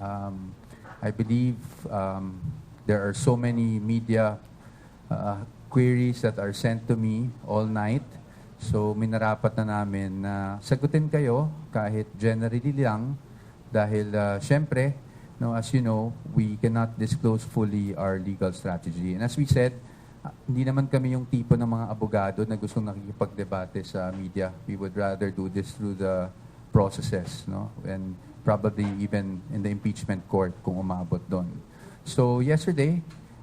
I believe there are so many media queries that are sent to me all night. So minarapat na namin na sagutin kayo kahit generally lang dahil syempre, no, as you know, we cannot disclose fully our legal strategy. And as we said, hindi naman kami yung tipo ng mga abogado na gustong nakikipagdebate sa media. We would rather do this through the processes, no? And probably even in the impeachment court kung umabot doon. So yesterday,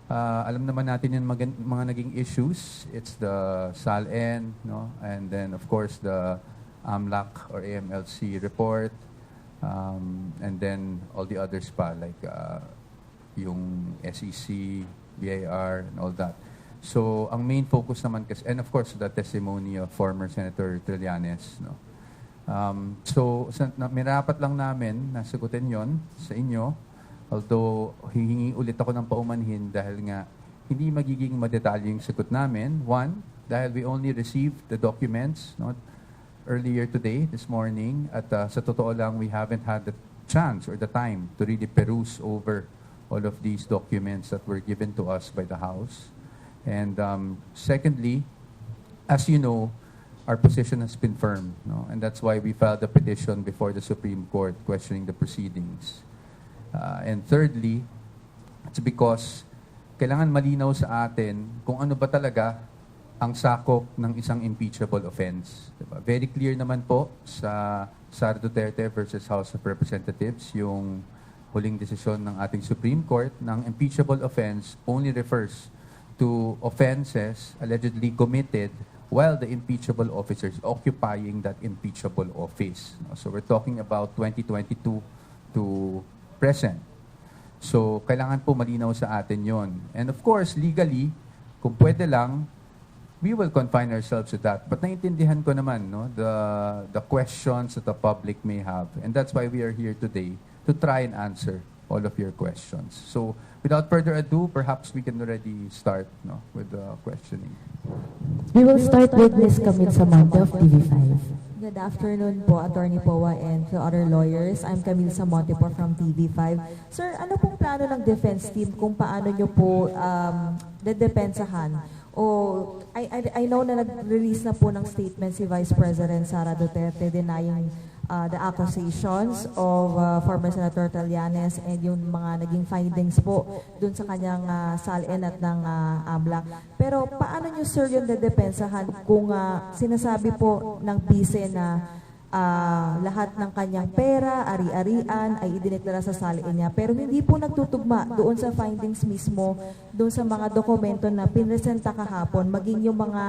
alam naman natin yung mga naging issues. It's the SALN, no? And then of course the AMLAC or AMLC report, and then all the others pa like yung SEC, BIR, and all that. So ang main focus naman kasi, and of course the testimony of former Senator Trillanes, no? So mirapat lang namin na sagutin yon sa inyo. Although hihingi ulit ako ng paumanhin dahil nga hindi magiging madetalye yung sagot namin. One, dahil we only received the documents, no, earlier today, this morning, at sa totoo lang, we haven't had the chance or the time to really peruse over all of these documents that were given to us by the House. And secondly, as you know, our position has been firm, no? And that's why we filed a petition before the Supreme Court questioning the proceedings. And thirdly, it's because kailangan malinaw sa atin kung ano ba talaga ang sakop ng isang impeachable offense. Diba? Very clear naman po sa Sara Duterte versus House of Representatives, yung huling desisyon ng ating Supreme Court ng impeachable offense only refers to offenses allegedly committed while the impeachable officer is occupying that impeachable office. So we're talking about 2022 to present. So kailangan po malinaw sa atin yon. And of course, legally, kung pwede lang, we will confine ourselves to that. But naiintindihan ko naman, no, the questions that the public may have. And that's why we are here today to try and answer all of your questions. So without further ado, perhaps we can already start, no, with the questioning. We will start with Ms. Camille Samonte of TV5. Good afternoon po, Attorney Powa and to other lawyers. I'm Camille Samonte po from TV5. Sir, ano pong plano ng defense team kung paano nyo po dedepensahan? O I know na nag-release na po ng statement si Vice President Sara Duterte denying the accusations of former Senator Trillanes and yung mga naging findings po dun sa kanyang SALN at ng AMLAC. Pero paano nyo, sir, yung dedepensahan kung sinasabi po ng bise na lahat ng kanyang pera, ari-arian ay idineklara sa SALN niya, pero hindi po nagtutugma doon sa findings mismo, doon sa mga dokumento na pinresenta kahapon, maging yung mga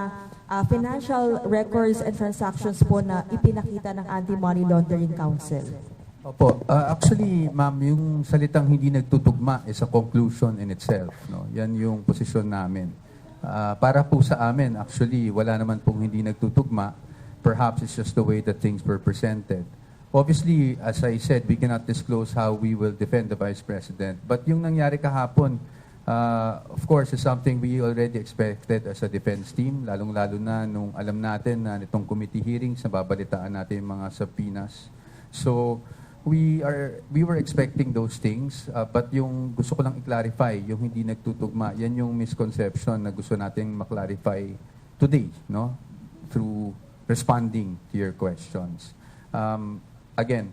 financial records and transactions po na ipinakita ng Anti-Money Laundering Council? Opo. Actually, ma'am, yung salitang hindi nagtutugma is a conclusion in itself, no? Yan yung posisyon namin. Para po sa amin, actually, wala naman pong hindi nagtutugma. Perhaps it's just the way that things were presented. Obviously, as I said, we cannot disclose how we will defend the Vice President. But yung nangyari kahapon, of course, is something we already expected as a defense team, lalong-lalo na nung alam natin na nitong committee hearings, nababalitaan natin yung mga subpoenas. So, we were expecting those things, but yung gusto ko lang i-clarify, yung hindi nagtutugma, yan yung misconception na gusto nating maklarify today, no? Through responding to your questions. Again,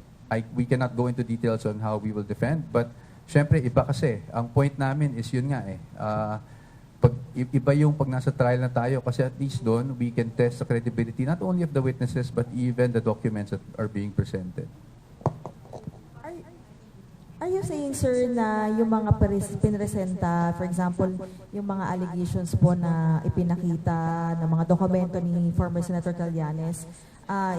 we cannot go into details on how we will defend, but syempre, iba kasi. Ang point namin is yun nga iba yung pag nasa trial na tayo kasi at least doon, we can test the credibility not only of the witnesses but even the documents that are being presented. Are you saying, sir, na yung mga pinresenta, for example, yung mga allegations po na ipinakita ng mga dokumento ni former Senator Trillanes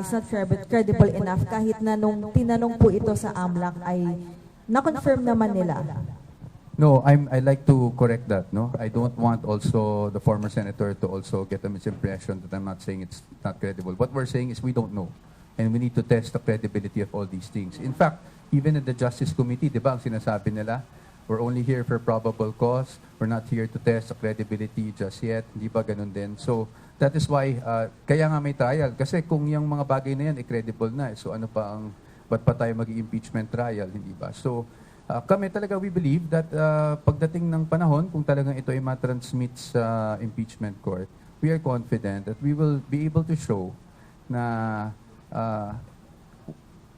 is not credible enough kahit na nung tinanong po ito sa AMLAC ay na-confirm naman nila? No, I like to correct that. No, I don't want also the former senator to also get a misimpression that I'm not saying it's not credible. What we're saying is we don't know, and we need to test the credibility of all these things. In fact, even in the Justice Committee, di ba, ang sinasabi nila, we're only here for probable cause. We're not here to test the credibility just yet. Di ba ganun din? So that is why kaya nga may trial. Kasi kung yung mga bagay na yan, credible na. So ano pa ang ba't pa tayo mag-impeachment trial, hindi ba? So Kami talaga, we believe that pagdating ng panahon, kung talagang ito ay matransmit sa impeachment court, we are confident that we will be able to show na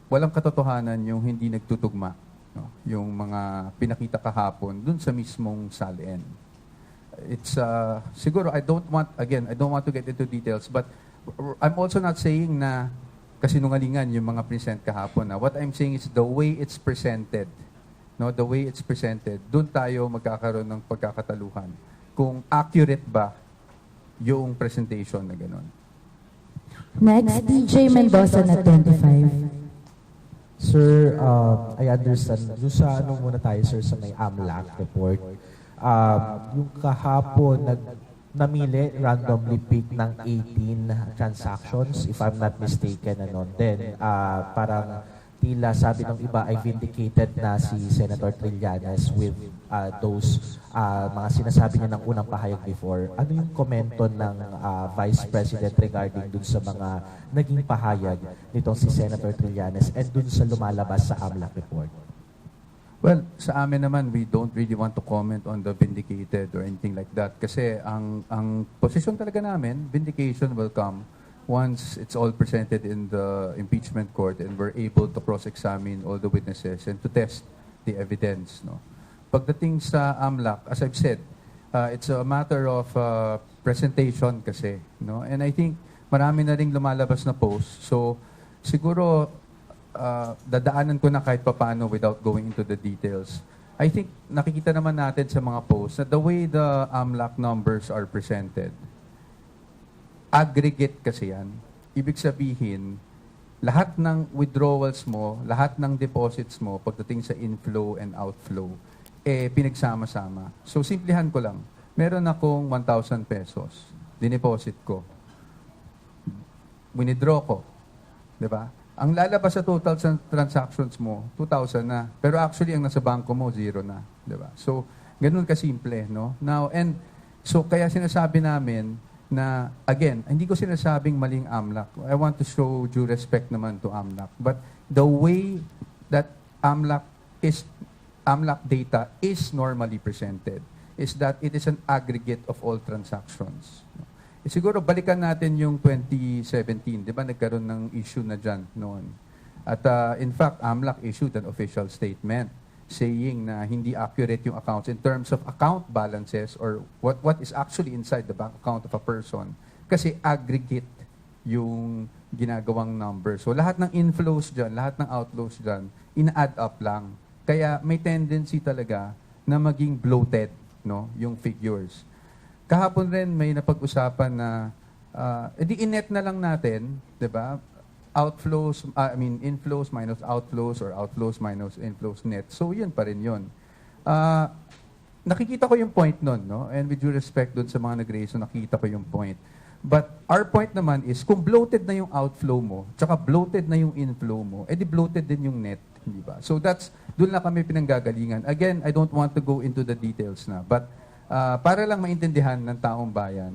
walang katotohanan yung hindi nagtutugma, no? Yung mga pinakita kahapon dun sa mismong salin. It's siguro I don't want to get into details, but I'm also not saying na kasinungalingan yung mga present kahapon. What I'm saying is the way it's presented. No, the way it's presented, doon tayo magkakaroon ng pagkakataluhan. Kung accurate ba yung presentation na gano'n. Next, DJ Mendoza na 25. Sir, I understand. Doon sa ano muna tayo, sir, sa may AMLAC report. Yung kahapon, namili, randomly pick ng 18 transactions, if I'm not mistaken. Then, parang tila sabi ng iba ay vindicated na si Senator Trillanes with those mga sinasabi niya ng unang pahayag before. Ano yung komento ng Vice President regarding dun sa mga naging pahayag nitong si Senator Trillanes and dun sa lumalabas sa AMLAC report? Well, sa amin naman, we don't really want to comment on the vindicated or anything like that. Kasi ang posisyon talaga namin, vindication will come once it's all presented in the impeachment court and we're able to cross-examine all the witnesses and to test the evidence. No? Pagdating sa AMLAC, as I've said, it's a matter of presentation kasi. No? And I think marami na ring lumalabas na post. So siguro dadaanan ko na kahit papaano without going into the details. I think nakikita naman natin sa mga posts na the way the AMLAC numbers are presented, aggregate kasi yan. Ibig sabihin, lahat ng withdrawals mo, lahat ng deposits mo, pagdating sa inflow and outflow, pinagsama-sama. So, simplihan ko lang. Meron akong 1,000 pesos. Dineposit ko. Withdraw ko. Diba? Ang lalabas sa total transactions mo, 2,000 na. Pero actually, ang nasa bangko mo, 0 na. Diba? So, ganun kasimple, no? Now, and so, kaya sinasabi namin, na, again, hindi ko sinasabing maling AMLAC. I want to show due respect naman to AMLAC. But the way that AMLAC data is normally presented is that it is an aggregate of all transactions. Siguro, balikan natin yung 2017. Di ba, nagkaroon ng issue na dyan noon. At in fact, AMLAC issued an official statement saying na hindi accurate yung accounts in terms of account balances or what is actually inside the bank account of a person. Kasi aggregate yung ginagawang number. So lahat ng inflows dyan, lahat ng outflows dyan, ina-add up lang. Kaya may tendency talaga na maging bloated, no, yung figures. Kahapon rin may napag-usapan na edi inet na lang natin, 'di ba? Inflows minus outflows or outflows minus inflows net. So, yun pa rin yun. Nakikita ko yung point nun, no? And with due respect dun sa mga nag-raise, so nakikita ko yung point. But our point naman is, kung bloated na yung outflow mo, tsaka bloated na yung inflow mo, edi bloated din yung net, hindi ba? So, dun lang kami pinanggagalingan. Again, I don't want to go into the details na. But, para lang maintindihan ng taong bayan,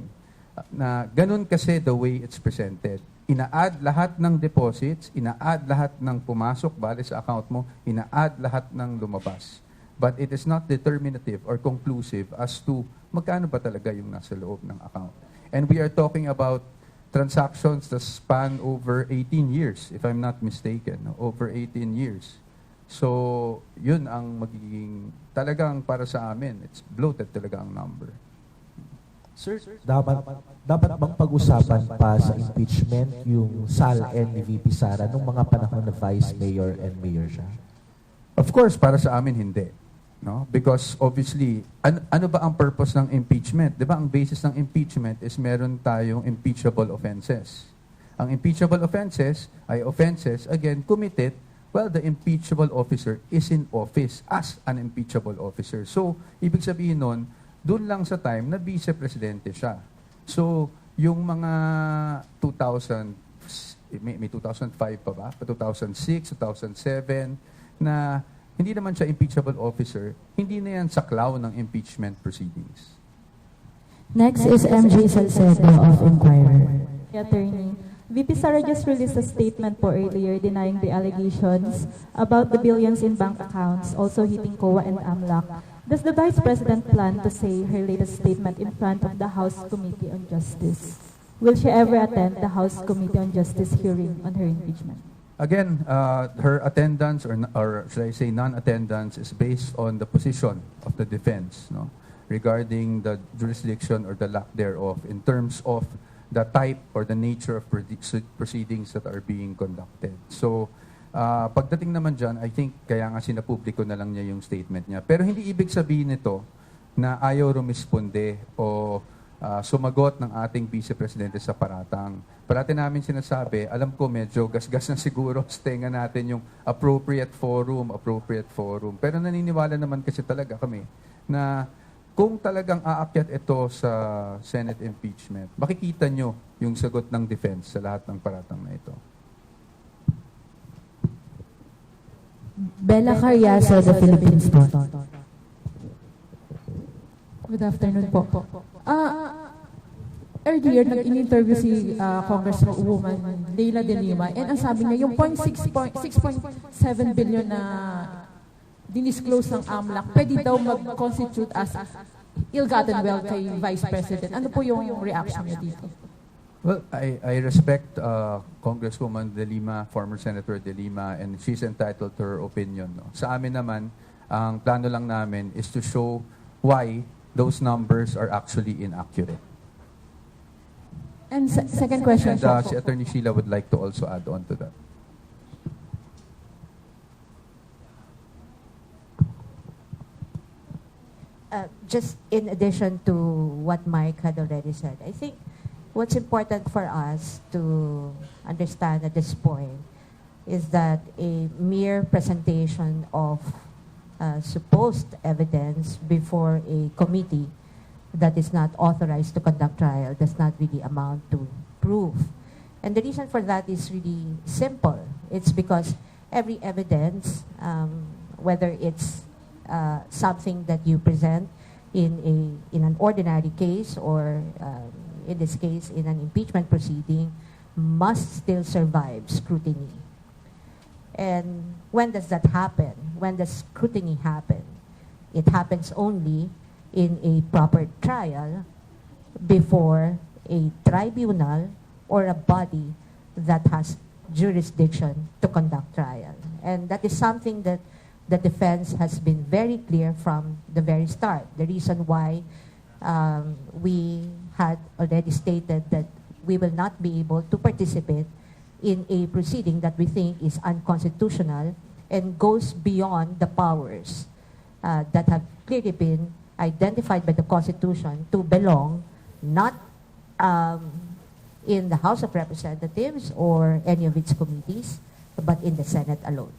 na ganun kasi the way it's presented. Ina-add lahat ng deposits, ina-add lahat ng pumasok, bali sa account mo, ina-add lahat ng lumabas. But it is not determinative or conclusive as to magkano ba talaga yung nasa loob ng account. And we are talking about transactions that span over 18 years, if I'm not mistaken. No? Over 18 years. So, yun ang magiging, talagang para sa amin, it's bloated talaga ang number. Sir, dapat bang pag-usapan pa sa impeachment yung SALN ni VP Sara nung mga panahon na Vice Mayor and Mayor siya? Of course, para sa amin, hindi. No? Because obviously, ano ba ang purpose ng impeachment? Di ba ang basis ng impeachment is meron tayong impeachable offenses. Ang impeachable offenses ay offenses, again, committed while the impeachable officer is in office as an impeachable officer. So, ibig sabihin nun, doon lang sa time na vice-presidente siya. So, yung mga 2000, may 2005 pa ba? 2006, 2007, na hindi naman siya impeachable officer, hindi na yan saklaw ng impeachment proceedings. Next is MJ Salcedo of Inquirer. Attorney, VP Sara just released a statement po earlier denying the allegations about the billions in bank accounts also hitting COA and AMLAC. Does the Vice President plan to say her latest statement in front of the House Committee on Justice? Will she ever attend the House Committee on Justice hearing on her impeachment? Again, her attendance or should I say non-attendance is based on the position of the defense, no, regarding the jurisdiction or the lack thereof in terms of the type or the nature of proceedings that are being conducted. So, pagdating naman dyan, I think kaya nga sinapubliko na lang niya yung statement niya. Pero hindi ibig sabihin nito na ayaw rumisponde o sumagot ng ating Vice Presidente sa paratang. Parati namin sinasabi, alam ko medyo gasgas na siguro sa tenga natin yung appropriate forum. Pero naniniwala naman kasi talaga kami na kung talagang aakyat ito sa Senate impeachment, makikita nyo yung sagot ng defense sa lahat ng paratang na ito. Bella Carriazo, The Philippine Star. Good afternoon po. Earlier, nag-interview si Congresswoman Leila De Lima and ang sabi niya, yung 6.7 billion na dinisclose ng AMLAC, pwede daw mag-constitute as ill-gotten wealth kay Vice President. Ano po yung reaction niya dito? Well, I respect Congresswoman De Lima, former Senator De Lima, and she's entitled to her opinion. No? Sa amin naman, ang plano lang namin is to show why those numbers are actually inaccurate. And second question And po. si Attorney Sheila would like to also add on to that. Just in addition to what Mike had already said, I think what's important for us to understand at this point is that a mere presentation of supposed evidence before a committee that is not authorized to conduct trial does not really amount to proof. And the reason for that is really simple. It's because every evidence, whether it's something that you present in an ordinary case or in this case in an impeachment proceeding, must still survive scrutiny. And when does that happen? When does scrutiny happen? It happens only in a proper trial before a tribunal or a body that has jurisdiction to conduct trial. And that is something that the defense has been very clear from the very start. The reason why we had already stated that we will not be able to participate in a proceeding that we think is unconstitutional and goes beyond the powers that have clearly been identified by the Constitution to belong not in the House of Representatives or any of its committees, but in the Senate alone.